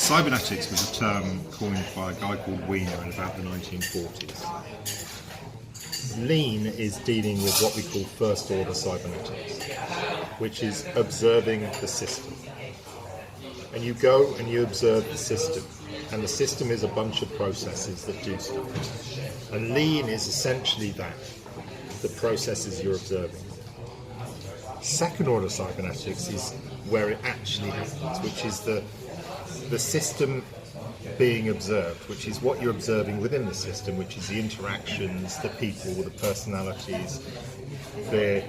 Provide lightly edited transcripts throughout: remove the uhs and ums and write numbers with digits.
Cybernetics was a term coined by a guy called Wiener in about the 1940s. Lean is dealing with what we call first order cybernetics, which is observing the system. And you go and you observe the system, and the system is a bunch of processes that do stuff. And lean is essentially that, the processes you're observing. Second order cybernetics is where it actually happens, which is the system being observed, which is what you're observing within the system, which is the interactions, the people, the personalities, the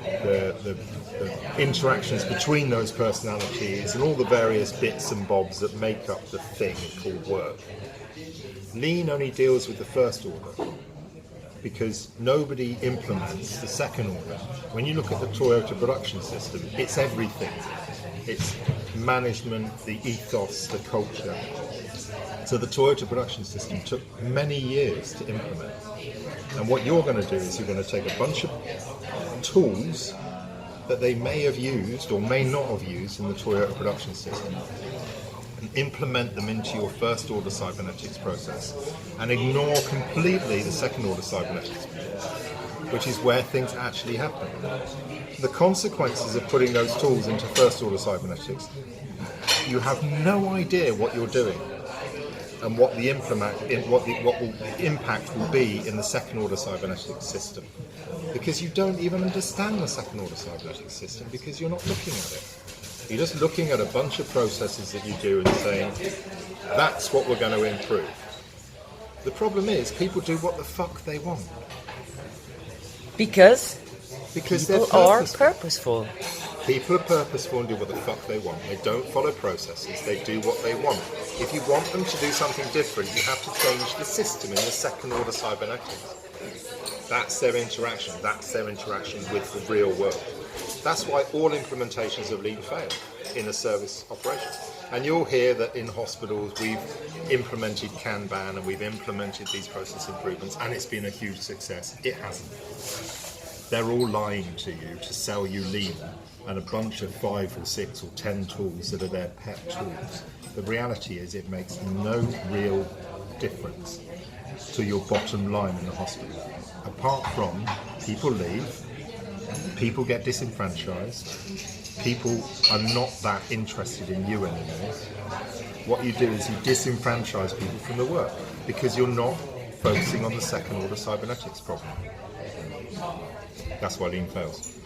interactions between those personalities, and all the various bits and bobs that make up the thing called work. Lean only deals with the first order, because nobody implements the second order. When you look at the Toyota production system, it's everything. It's management, the ethos, the culture. So the Toyota production system took many years to implement. And what you're going to do is you're going to take a bunch of tools that they may have used or may not have used in the Toyota production system and implement them into your first order cybernetics process and ignore completely the second order cybernetics, which is where things actually happen. The consequences of putting those tools into first order cybernetics, you have no idea what you're doing and what the impact will be in the second order cybernetics system, because you don't even understand the second order cybernetics system because you're not looking at it. You're just looking at a bunch of processes that you do and saying, that's what we're going to improve. The problem is people do what the fuck they want. Because people are purposeful. People are purposeful and do what the fuck they want. They don't follow processes, they do what they want. If you want them to do something different, you have to change the system in the second order cybernetics. That's their interaction with the real world. That's why all implementations of Lean fail in a service operation. And you'll hear that in hospitals we've implemented Kanban and we've implemented these process improvements and it's been a huge success. It hasn't. They're all lying to you to sell you Lean and a bunch of 5 or 6 or 10 tools that are their pet tools. The reality is it makes no real difference to your bottom line in the hospital. Apart from people leave, people get disenfranchised, people are not that interested in you anymore. What you do is you disenfranchise people from the work because you're not focusing on the second order cybernetics problem. That's why Lean fails.